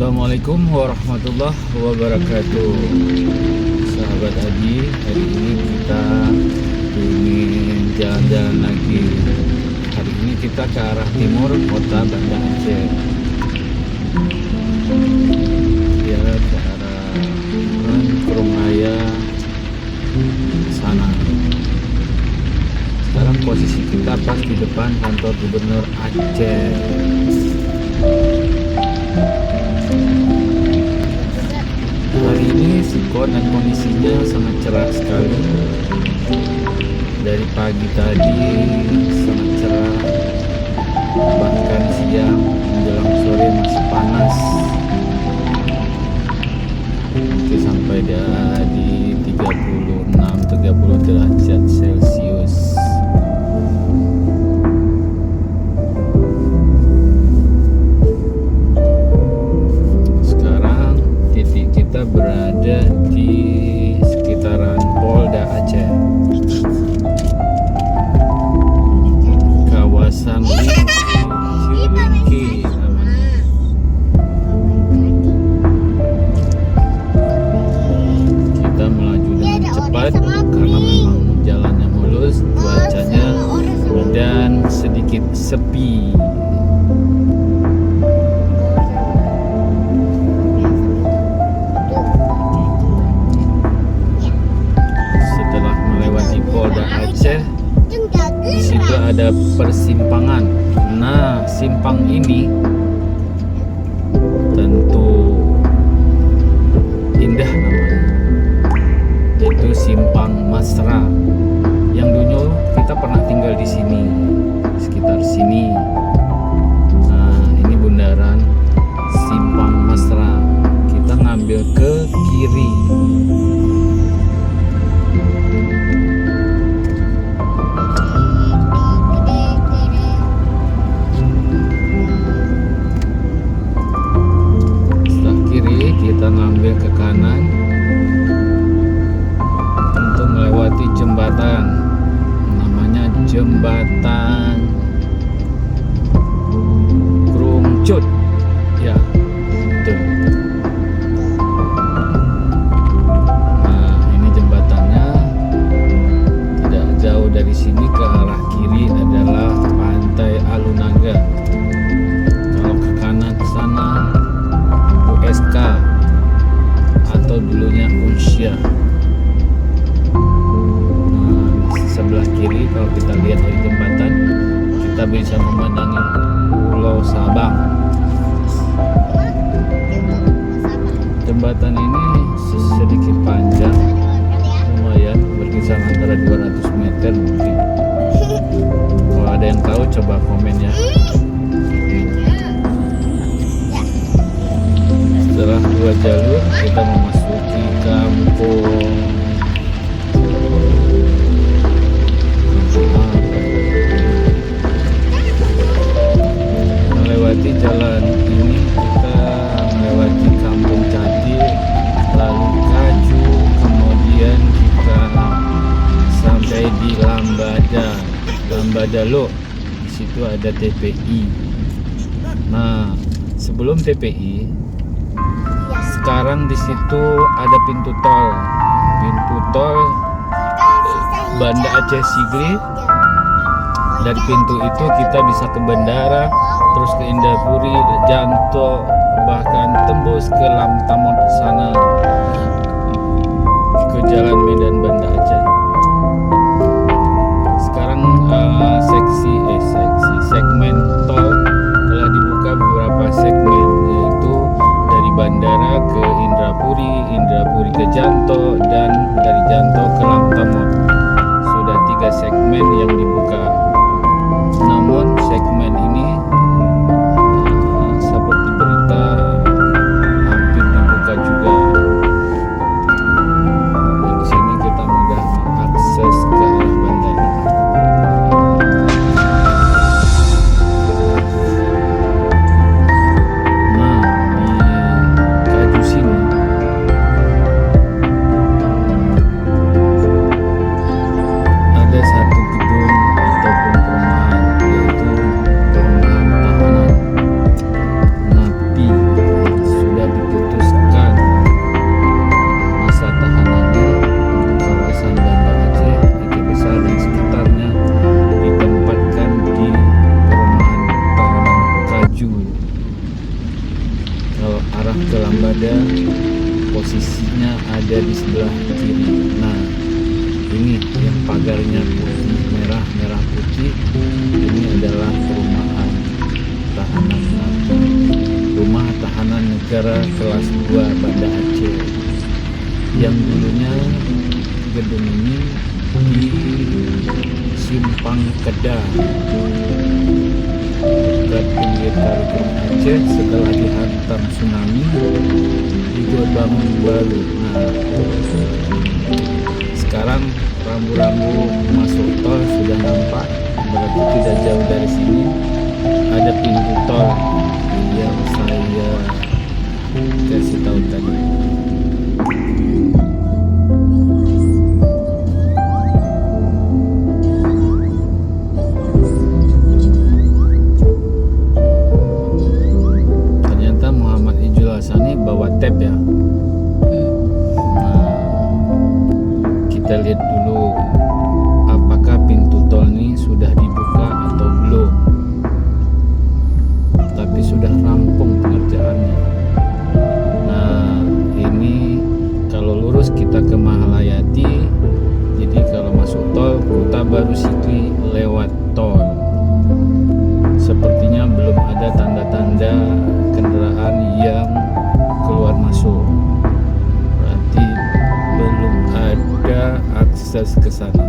Assalamualaikum warahmatullahi wabarakatuh. Sahabat Adi, hari ini kita ingin jalan-jalan lagi. Hari ini kita ke arah timur kota Banda Aceh. Ya, ke arah Kurungraya sana. Sekarang posisi kita pas di depan kantor Gubernur Aceh. Hari ini sikon dan kondisinya sangat cerah sekali. Dari pagi tadi sangat cerah, bahkan siang menjelang sore masih panas. Nanti sampai di 36-30 derajat Celcius. Kita berada di sekitaran Polda Aceh, kawasan Cilingki namanya. Kita melaju dengan cepat karena memang jalannya mulus, cuacanya dan sedikit sepi. Polda Aceh, di situ ada persimpangan. Nah, simpang ini tentu indah namanya, yaitu Simpang Masra. Yang dulu kita pernah tinggal di sini, sekitar sini. Nah, ini bundaran Simpang Masra. Kita ngambil ke kiri. Kita ngambil ke kanan untuk melewati jembatan, namanya jembatan Krungcut. Ya, betul. Nah, ini jembatannya. Tidak jauh dari sini ke arah kiri adalah Pantai Alunaga. Kalau ke kanan ke sana USK atau dulunya Unsya. Nah, sebelah kiri kalau kita lihat dari jembatan, kita bisa memandangi Pulau Sabang. Jembatan ini sedikit panjang, lumayan, berkisar antara 200 meter mungkin. Kalau ada yang tahu coba komen ya. Setelah 2 jalur kita memasuki kampung melewati jalan ini, kita melewati Kampung Cati, lalu Kaju, kemudian kita sampai di Lambada Lo. Di situ ada TPI. Nah, sebelum TPI, sekarang di situ ada pintu tol Banda Aceh Sigli. Dari pintu itu kita bisa ke bandara, terus ke Indapuri, Janto, bahkan tembus ke Lamtamot sana, ke Jalan Medan Banda Aceh. Sekarang segmen tol telah dibuka beberapa segmen, yaitu dari bandara ke Indrapuri ke Janto, dan dari Janto ke Lamtamot. Sudah 3 segmen yang dibuka. Namun segmen ini seperti berita hampir dibuka juga. Dan di sini kita pagarnya putih merah putih. Ini adalah perumahan tahanan napi, rumah tahanan negara kelas 2 Banda Aceh, yang dulunya gedung ini di Simpang Kedah dekat pinggir Kali Keruk Aceh. Setelah dihantam tsunami dibuat bangun baru. Nah, sekarang rambu-rambu masuk tol sudah nampak, berarti tidak jauh dari sini ada pintu tol yang saya kasih tahu tadi. Ternyata Muhammad Ijul Hasani bawa tab ya. Nah, kita lihat dulu apakah pintu tol ini sudah dibuka atau belum. Tapi sudah rampung pengerjaannya. Nah, ini kalau lurus kita ke Mahalayati. Jadi kalau masuk tol Kuta Baru City lewat tol. Sepertinya belum ada tanda-tanda kendaraan yang keluar masuk. Berarti belum ada akses ke sana.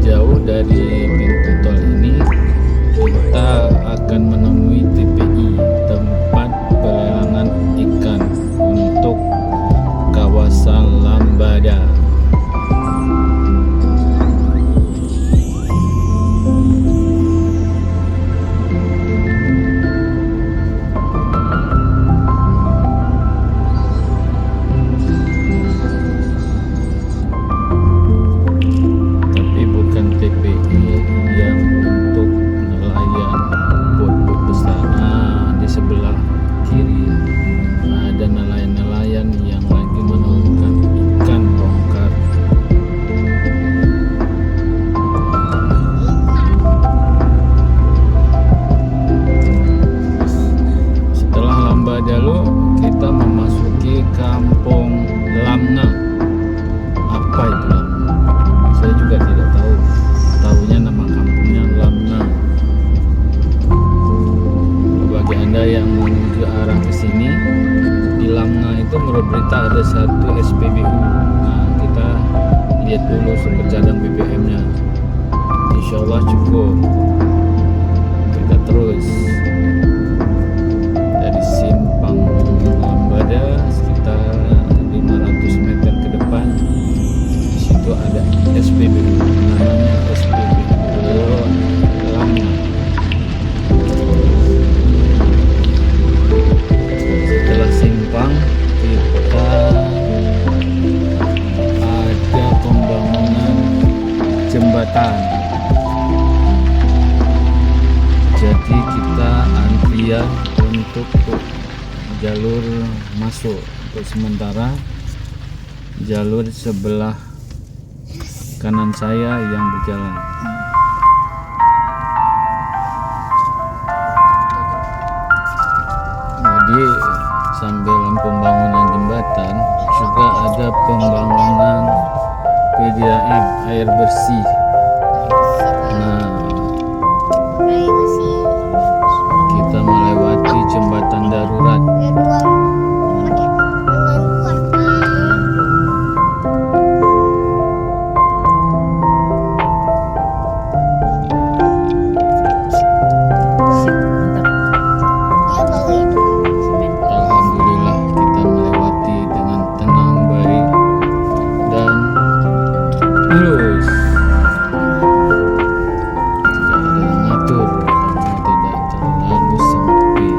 Jauh dari pintu tol ini kita akan menemui TPI, tempat pelelangan ikan untuk kawasan Lambada. Kita memasuki kampung Lamna. Apa itu Lamna? Saya juga tidak tahu. Tahunya nama kampungnya Lamna. Bagi Anda yang menuju arah ke sini, di Lamna itu menurut berita ada satu SPBU. Nah, kita lihat dulu sumber cadang BBM-nya. Insya Allah cukup. Kita terus dari Simpang Lambada sekitar 500 meter ke depan. Di situ ada SPBU, namanya SPBU Lamna. Setelah Simpang kita ada pembangunan jembatan. Jadi kita antrian untuk jalur masuk. Untuk sementara jalur sebelah kanan saya yang berjalan. Jadi sambil pembangunan jembatan juga ada pembangunan PDAM air bersih. Nah, kita melewati jembatan darurat. Alhamdulillah kita melewati dengan tenang, baik dan mulus. Tidak ada yang ngatur, tidak terlalu sempit.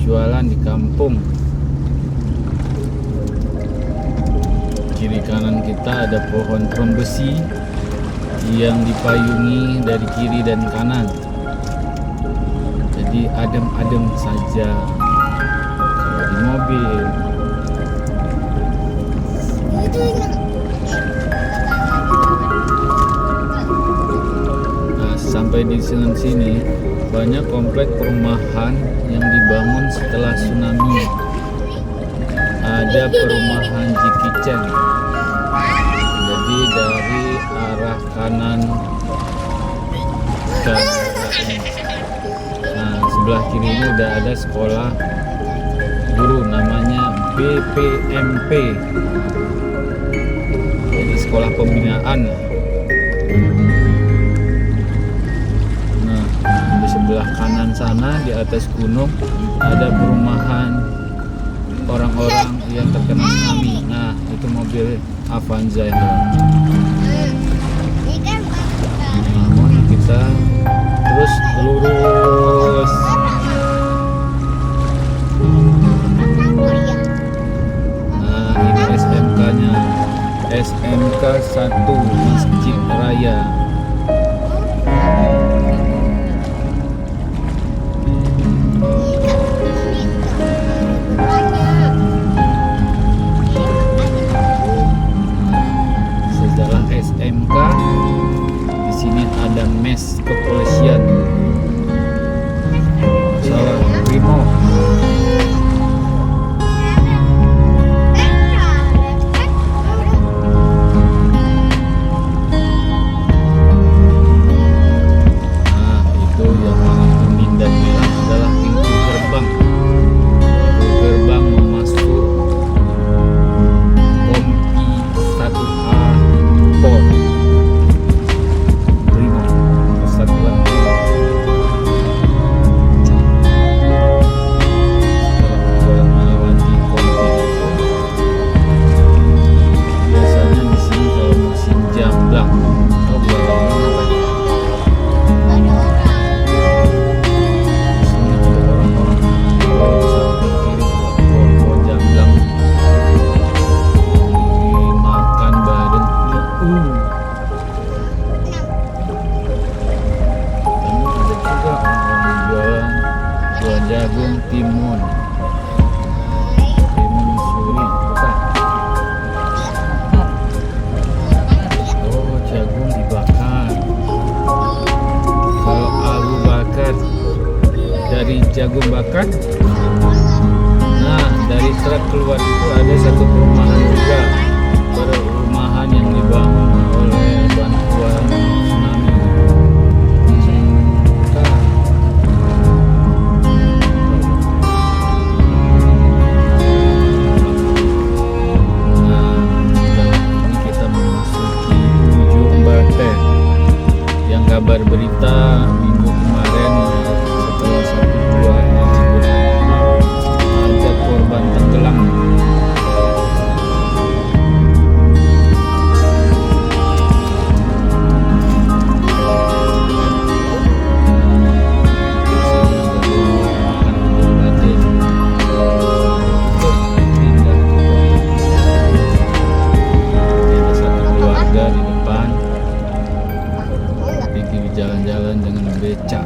jualan di kampung. Kiri kanan kita ada pohon besi yang dipayungi dari kiri dan kanan. Jadi adem-adem saja kalau di mobil. Nah, sampai di sini banyak komplek perumahan yang dibangun setelah tsunami. Ada perumahan Jikiceng. Jadi dari arah kanan ke arah ini. Nah, sebelah kiri ini udah ada sekolah guru namanya BPMP. Jadi sekolah pembinaan. Nah, di sebelah kanan sana di atas gunung ada perumahan orang-orang yang terkena tsunami. Nah, itu mobil Avanza itu. Namun kita terus lurus. Nah, ini SMK-nya. SMK 1 Masjid Raya. SMK di sini ada mes kepolisian, salah Brimo. Nah, itu yang warna kuning dan merah adalah pintu gerbang. Pintu gerbang memasuk Kompi 1A Pol Brimo, Persatuan Brimo. Setelah melewati Kompi, biasanya di sini kalau musim jamblang, oh bukan apa? Di sini ada orang-orang di samping kiri pohon jamblang dimakan bareng. Namun ada juga orang-orang jualan buah jagung timun. Timun suri, bukan? Oh, jagung dibakar. Kalau Abu Bakar dari jagung bakar. Nah, dari truk keluar itu ada satu perumahan juga. Perumahan yang dibangun oleh bantuan tsunami. Nah, ini kita memasuki ujung Bate. Yang kabar berita minggu kemarin setelah satu bulan ada korban tenggelam. Jalan-jalan dengan becak.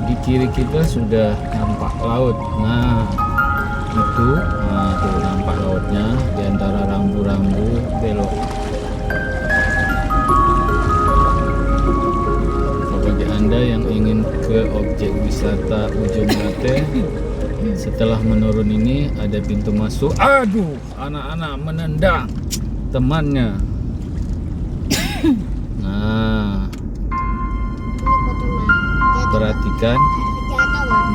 Di kiri kita sudah nampak laut. Nah, itu, tuh nampak lautnya di antara rambu-rambu belok. Bagi Anda yang ingin ke objek wisata Ujung Bate, setelah menurun ini ada pintu masuk. Aduh, anak-anak menendang temannya. Nah, perhatikan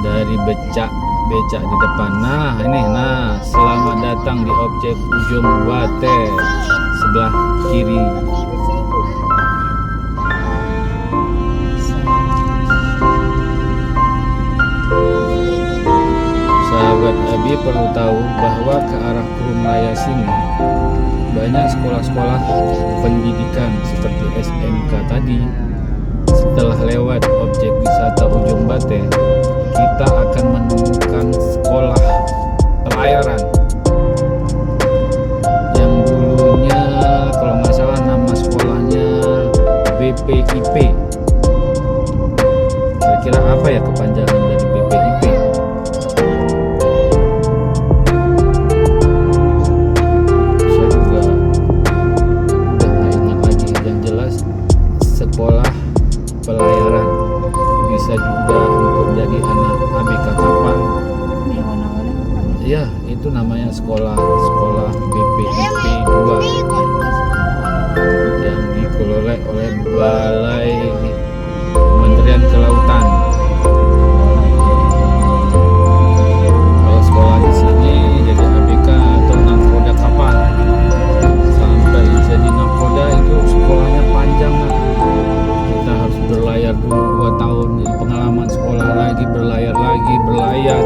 dari becak di depan. Nah, ini, nah, selamat datang di objek Ujung Bate sebelah kiri. Sahabat Abi perlu tahu bahwa ke arah Kurum Raya sini banyak sekolah-sekolah pendidikan seperti SMK tadi. Setelah lewat objek wisata Ujung Bate, perpanjangan dari BPIP. Saya juga udah nggak ingat lagi. Yang jelas sekolah pelayaran, bisa juga untuk jadi anak ABK kapal. Ya, itu namanya sekolah BPIP 2 yang dikelola oleh Balai Kementerian Kelautan. Kalau sekolah di sini jadi ABK atau nahkoda kapal. Sampai jadi nahkoda itu sekolahnya panjang, nah. Kita harus berlayar dulu 2 tahun, jadi pengalaman sekolah lagi, berlayar.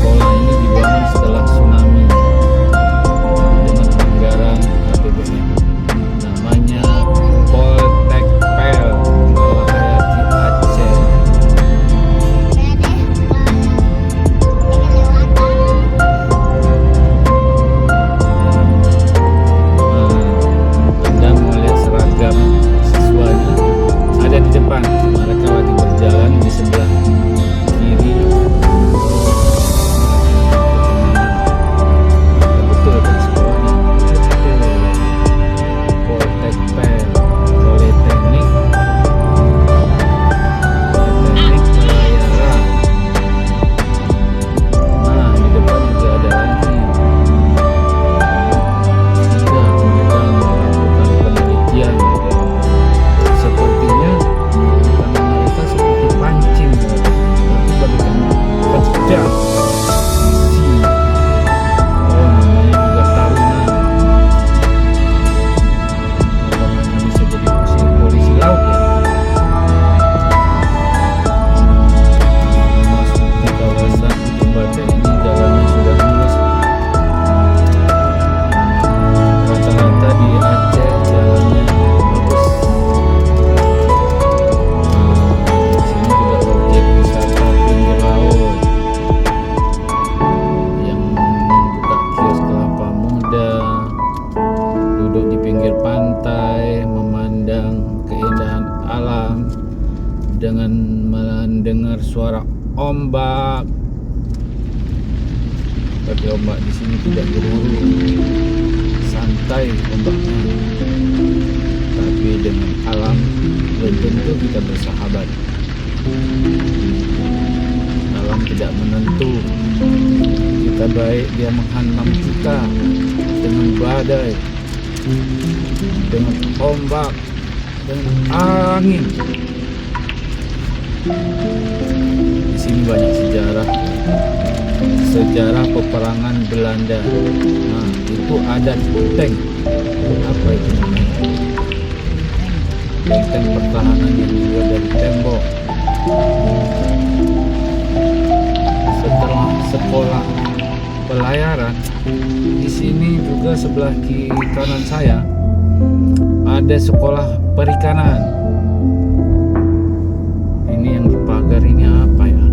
Sekolah ini dibangun setelah tsunami dengan anggaran APBN. Namanya Poltek Pel Bawah Hayati Aceh. Anda mau lihat seragam siswanya, ada di depan. Mereka lagi berjalan di sebelah kiri. Betul kan sekolahnya? Poltek Pel, Politeknik Pelayaran. Nah, di depan juga ada lagi. Juga mereka melakukan penelitian. Sepertinya tangan mereka seperti pancing, tapi bagikan pedang. Oh, namanya juga taruna. Apa mereka bisa jadi polisi laut ya? Masuk di kawasan Ujung Batu ini jalannya sudah mulus. Rata-rata di Aceh jalannya bagus. Di sini juga objek wisata pinggir laut yang membuka kios kelapa muda, duduk di pinggir pantai, memandang keindahan alam dengan mendengar suara ombak. Tapi ombak di sini tidak buru-buru, santai ombaknya. Tapi dengan alam belum tentu kita bersahabat. Alam tidak menentu. Kita baik, dia menghantam kita dengan badai, dengan ombak, dengan angin. Di sini banyak sejarah peperangan Belanda. Nah, itu ada tank. Apa itu namanya? Benteng pertahanan yang dibuat dari tembok. Setelah sekolah pelayaran, di sini juga sebelah kiri kanan saya ada sekolah perikanan. Ini yang di pagar ini apa ya?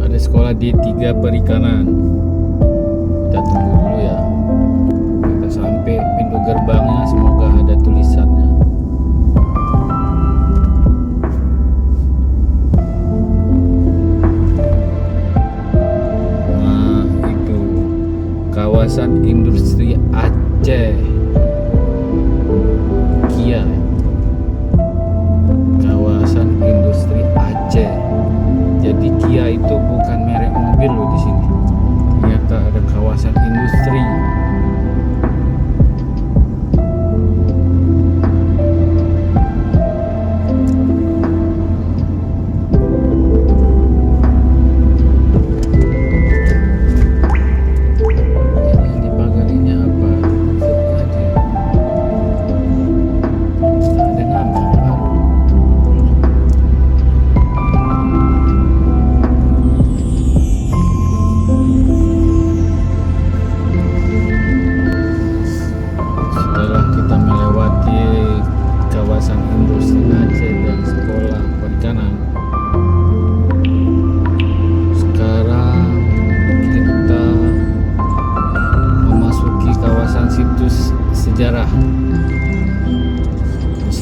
Ada sekolah D3 perikanan. Kita tunggu dulu ya. Kita sampai pintu gerbangnya, semoga ada tulisannya. Nah, itu kawasan industri Aceh. Kia. Kawasan industri Aceh. Jadi Kia itu bukan merek mobil loh di sini. Ternyata ada kawasan industri.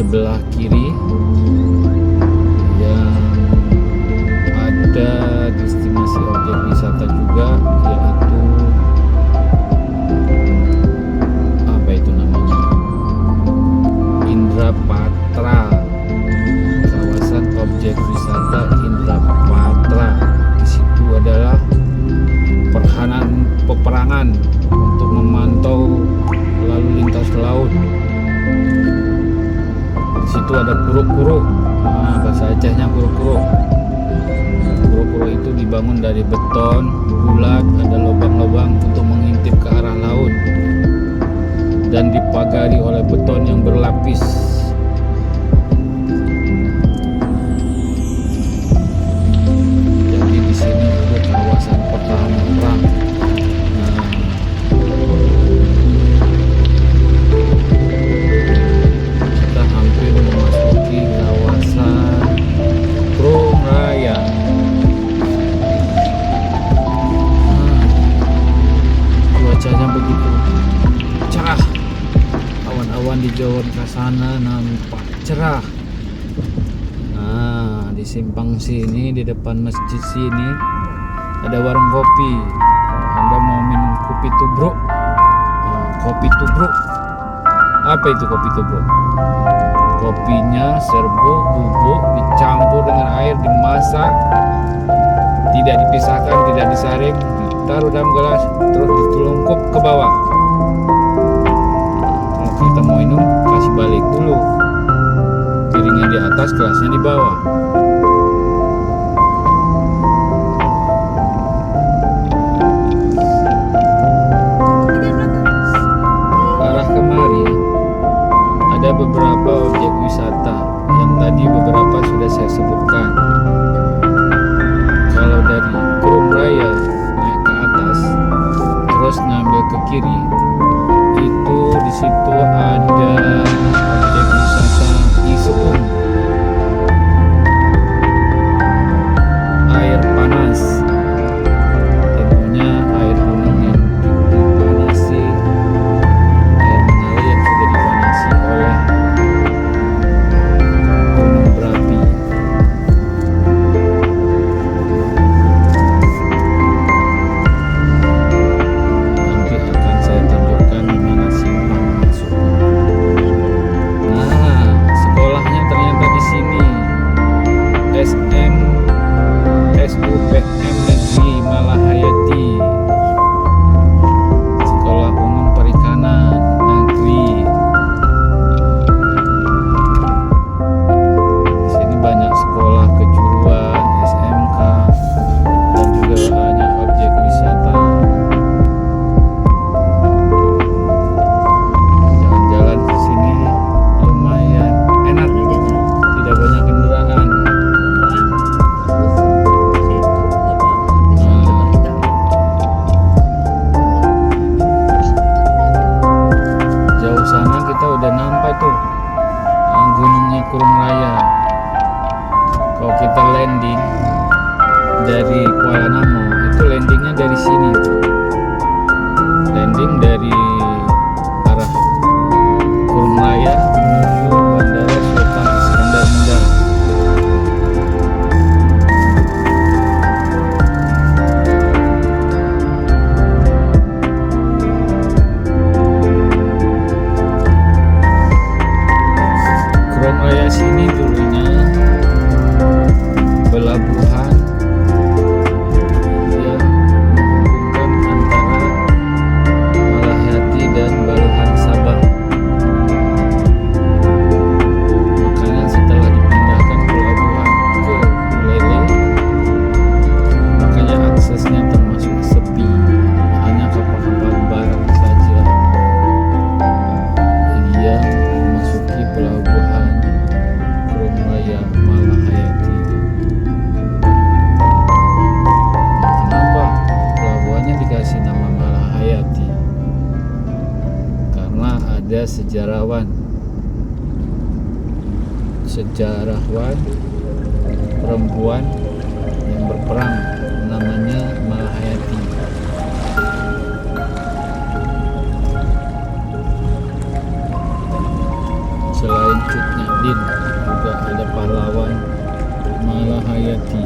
sebelah kiri yang ada destinasi objek wisata juga, yaitu apa itu namanya, Indrapatra, kawasan objek wisata Indrapatra. Di situ adalah peperangan untuk memantau lalu lintas laut. Di situ ada kuruk-kuruk, bahasa Acehnya kuruk-kuruk. Kuruk-kuruk itu dibangun dari beton bulat, ada lubang-lubang untuk mengintip ke arah laut, dan dipagari oleh beton yang berlapis. Jadi di sini ada kawasan pertahanan perang. Kita hampir memasuki kawasan Krung Raya. Cuacanya begitu cerah, awan-awan di Jawa ke sana nampak cerah. Nah, di simpang sini, di depan masjid sini ada warung kopi. Anda mau minum kopi tubruk? Kopi tubruk. Apa itu kopi tubruk? Kopinya serbuk bubuk dicampur dengan air, dimasak, tidak dipisahkan, tidak disaring, ditaruh dalam gelas, terus ditelungkup ke bawah. Kalau kita mau minum, kasih balik dulu, piringnya di atas, gelasnya di bawah. Arah kemari ada beberapa objek wisata yang tadi beberapa sudah saya sebutkan. Kalau dari Krung Raya naik ke atas, terus ngambil ke kiri, itu di situ ada objek wisata Isepung, air panas. Tentunya air gunung yang dipanasi, air mengalir yang sudah dipanasi oleh gunung berapi. Nanti akan saya tunjukkan di mana simpang masuknya. Nah, sekolahnya ternyata di sini. SUPM Negeri Malahayati, Sekolah Umum Perikanan Negeri. Di sini banyak sekolah kejuruan, SMK, dan juga banyak objek wisata. Jalan-jalan ke sini lumayan enak, tidak banyak kendaraan. Jauh sana kita udah nampak tuh gunungnya Krung Raya. Kalau kita landing dari Kuala Namo, itu landingnya dari sini tuh. Landing dari arah Krung Raya menuju Bandara Sultan Iskandar Muda. Krung Raya sini dulunya pelabuhan yang menghubungkan antara Malahati dan Baluhan Sabah. Makanya setelah dipindahkan pelabuhan ke Buleleng, makanya aksesnya termasuk sepi, hanya kapal-kapal barang saja yang memasuki pelabuhan Krung Raya Malahayati. Kenapa pelabuhannya dikasih nama Malahayati? Karena ada sejarawan perempuan yang berperang, namanya Malahayati. Selain Cut Nyak juga ada pahlawan Malahayati.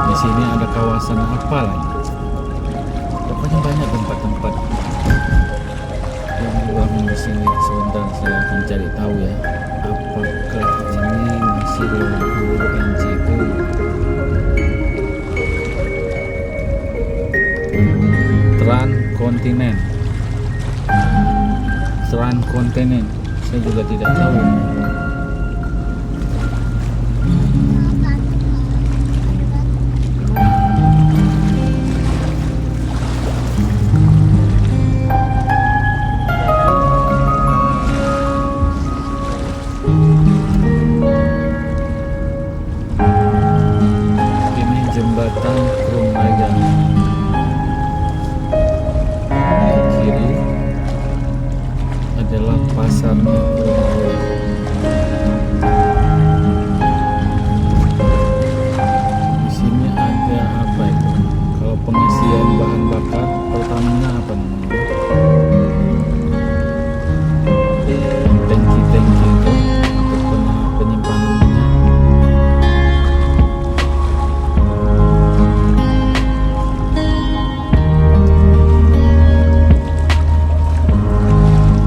Di sini ada kawasan apa lagi? Pokoknya banyak tempat-tempat yang dibangun di sini. Sebentar saya akan cari tahu ya. Apakah ini masih logo NGO? Transkontinent. Saya juga tidak tahu. Ini jembatan Krumaya. Di kiri adalah pasarnya Krumaya. Di sini ada apa itu? Kalau pengisian bahan bakar Pertamina apa namanya? Tangki-tangki itu untuk penyimpanan minyak.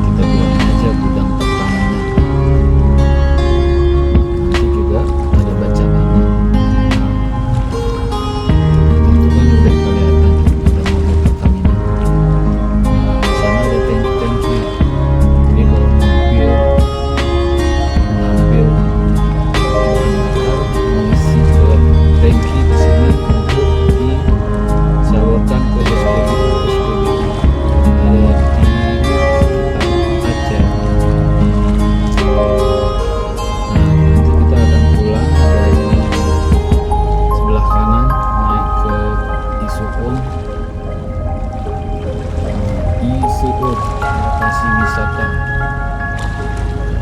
Kita bilang aja gudang Pertamina. Nanti juga ada bacaannya. Itu kan udah kelihatan ada mobil Pertamina. Di sana ada tangki-tangki. Jadi kalau mobil mengambil bahan bakar, mengisi ke tangki di sini untuk disalurkan ke SPBU ada di Aceh. Nanti kita akan pulang dari sebelah kanan naik ke Isuun. Isuun lokasi wisata.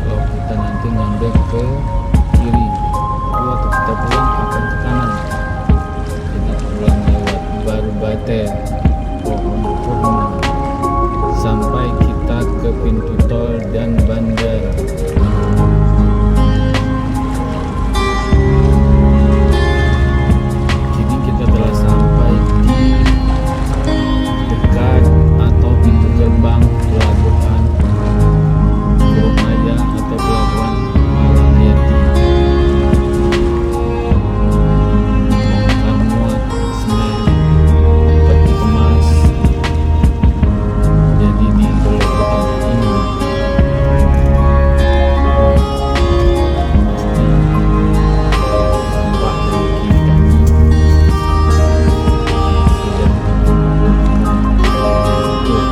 Kalau kita nanti ngambil ke kiri, atau kita pulang akan ke kanan. Jadi pulang lewat Barbate, pohon kurma, sampai kita ke pintu tol dan bandara. Kini kita telah sampai di dekat atau pintu gerbang pelabuhan Krumaya atau pelabuhan Malahayati. Bongkar muat semen, peti kemas. Jadi di pelabuhan ini sampah tangki kami sudah untuk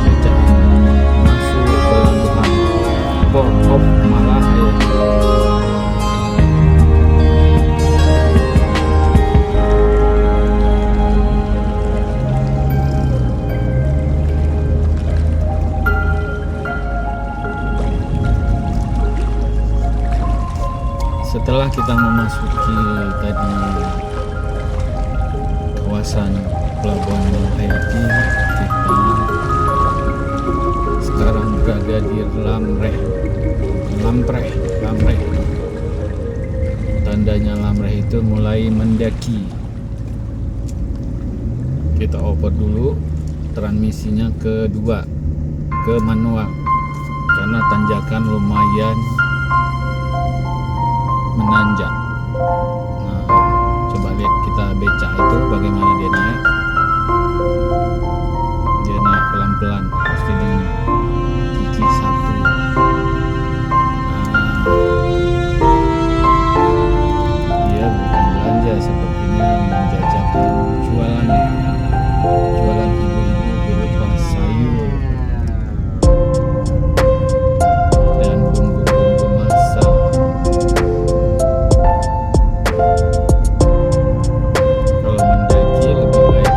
bacaan masuk pelabuhan Port of Malahayati. Setelah kita memasuki tadi kawasan pelabuhan Malahayati, kita sekarang berada di Lamreh. Tandanya Lamreh itu mulai mendaki. Kita oper dulu transmisinya kedua ke manual karena tanjakan lumayan menanjak. Nah, coba lihat kita becak itu bagaimana dia naik. Dia naik pelan-pelan, pasti dengan gigi satu. Dia bukan belanja, sepertinya menjajakan jualannya. Jualan ibu-ibu berupa sayur dan bumbu-bumbu masak. Kalau mendaki lebih baik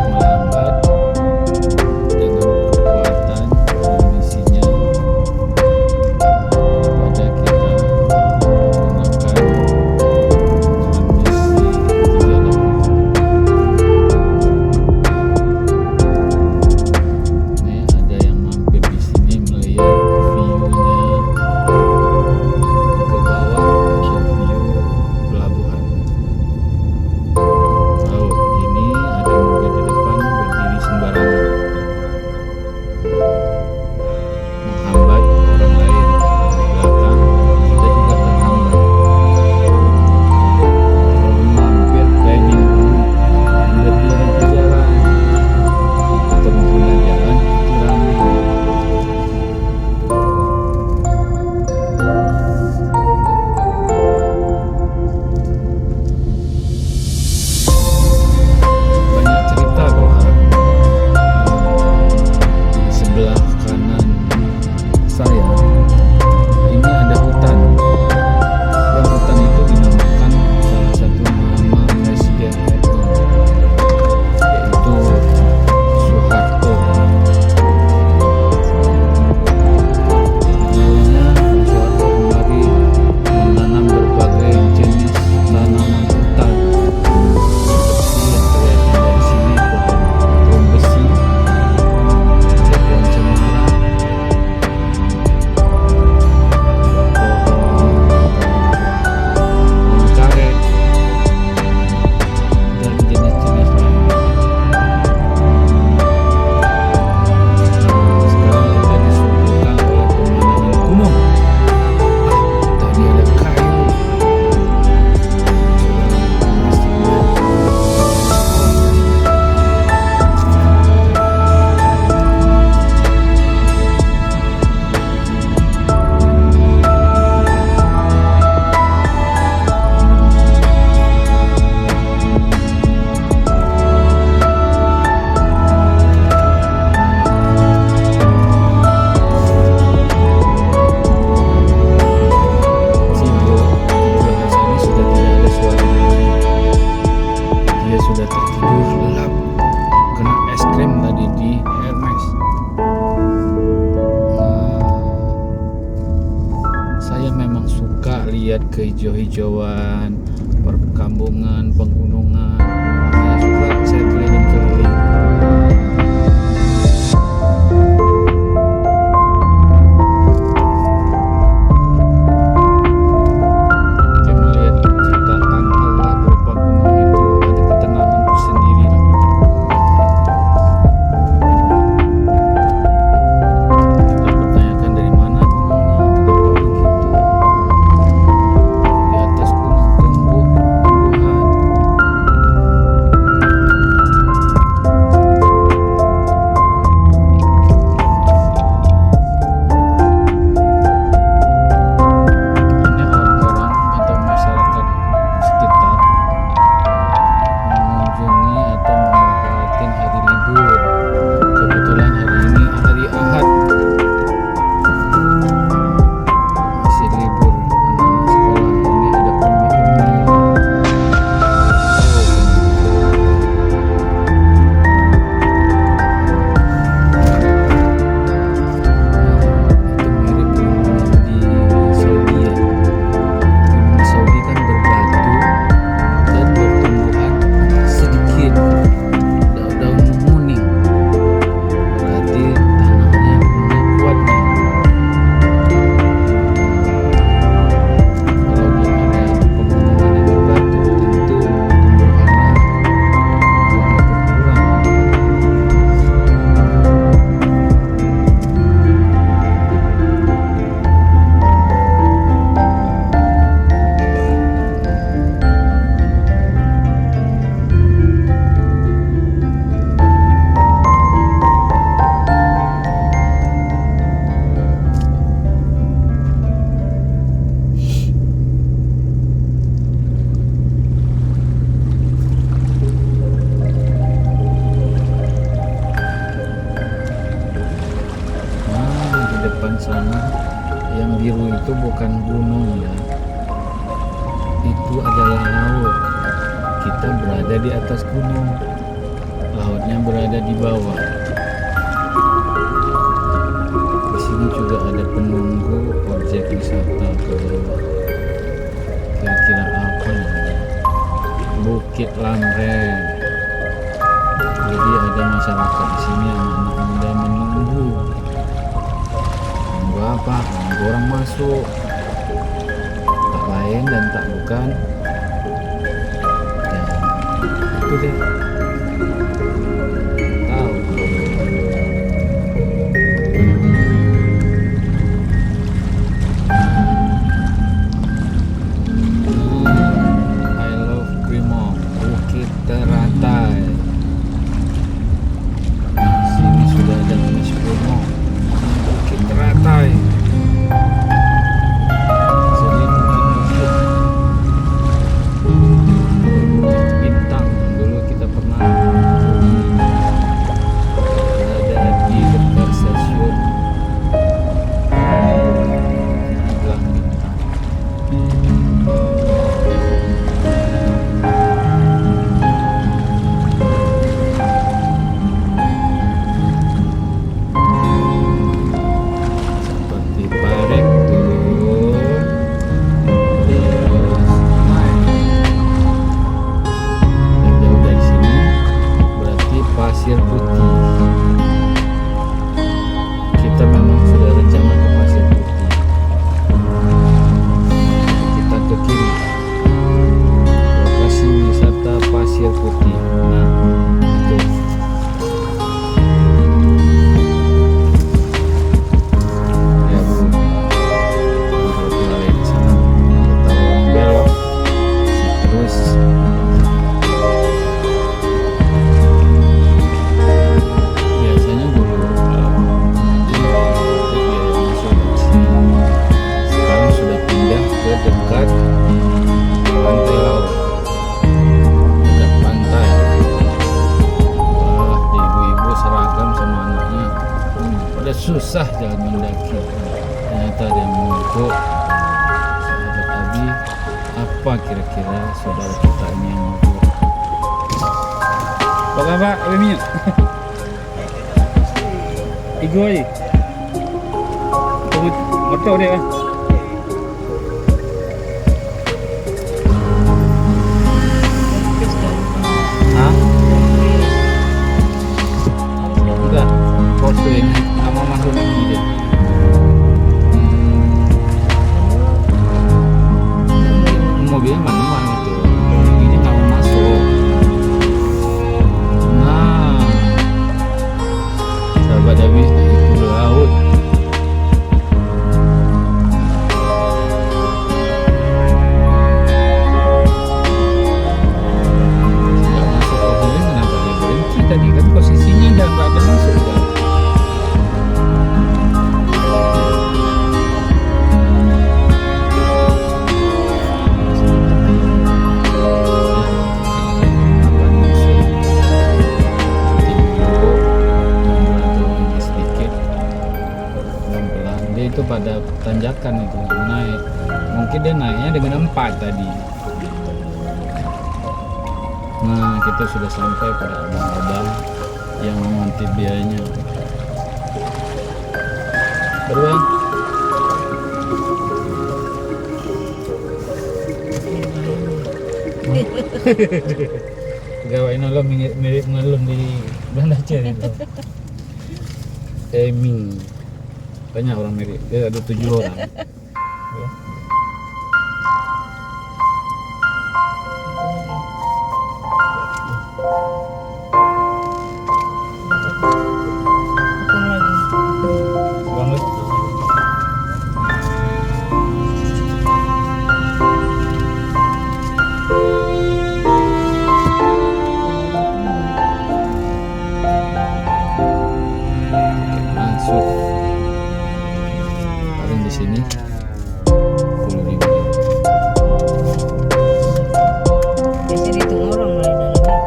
Saya memang suka lihat kehijau-hijauan, perkampungan, pegunungan. Makanya suka saya keliling-keliling. Saya melihat ciptaan Allah berupa gunung itu ada ketenangan tersendiri lah. Kita pertanyakan dari mana gunungnya, kenapa begitu? Di atas gunung tumbuh tumbuhan. Ini orang-orang atau masyarakat sekitar mengunjungi atau memanfaatkan hari libur. Kebetulan hari ini hari Ahad, masih libur anak-anak sekolah. Ini ada umi-umi. Itu mirip gunung di Saudi ya. Gunung di Saudi kan berbatu dan bertumbuhan sedikit daun-daun menguning. Berarti tanahnya kuat nih. Kalau di area pegunungan yang berbatu tentu tumbuhannya berkurang. Nah, di depan sana yang biru itu bukan gunung ya. Itu adalah laut. Kita berada di atas gunung. Lautnya berada di bawah. Di sini juga ada penunggu objek wisata ke bawah. Kira-kira apa namanya? Bukit Lamreng. Jadi ada masyarakat di sini, anak-anak muda menunggu. Menunggu apa? Menunggu orang masuk. Tak lain dan tak bukan. Ya, itu deh. Tahu. I love Brimo, Bukit Teratai. Sini sudah ada Mas Brimo, Bukit Teratai. Sini bukit-bukit. Bukit Bintang. Dulu kita pernah berada di dekat stasiun Magelang Bintang. Seperti Parek turun terus naik. Dan jauh dari sini berarti Pasir Putih. Kita memang sudah rencana ke Pasir Putih. Kita ke kiri. Lokasi wisata Pasir Putih. Nah, itu. Ya Bu, kalau kita lihat di sana, kita orang belok terus. Biasanya dulu biaya masuk dari sini. Sekarang sudah pindah ke dekat pantai laut, dekat pantai. Wah, di ibu-ibu seragam sama anaknya. Pada susah jalan mendaki. Ternyata ada yang mogok. Sahabat Abi, apa kira-kira saudara kita ini yang mogok? Apa kabar, Abimnya? Igoi. Motor dia kan? naik. Mungkin dia naiknya dengan 4 tadi. Nah, kita sudah sampai pada abang-abang yang memontir biayanya. Berdua. Pegawai nolong mirip ngelum di Banda Aceh itu. Emi. Banyak orang mirip. Dia ada 7 orang. Ya. Banget. Masuk. Paling di sini 10.000. Biasanya dihitung orang lah di dalamnya.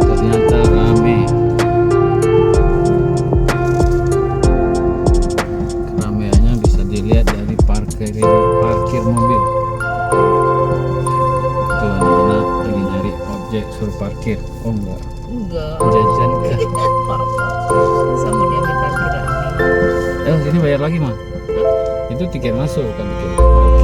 Ternyata rame. Keramaiannya bisa dilihat dari parkir mobil. Tuh anak-anak lagi nyari objek suruh parkir. Oh enggak, Enggak. jajan enggak. Sama dia ambil parkiran. Ini bayar lagi mah. Itu tiket masuk kan tiket.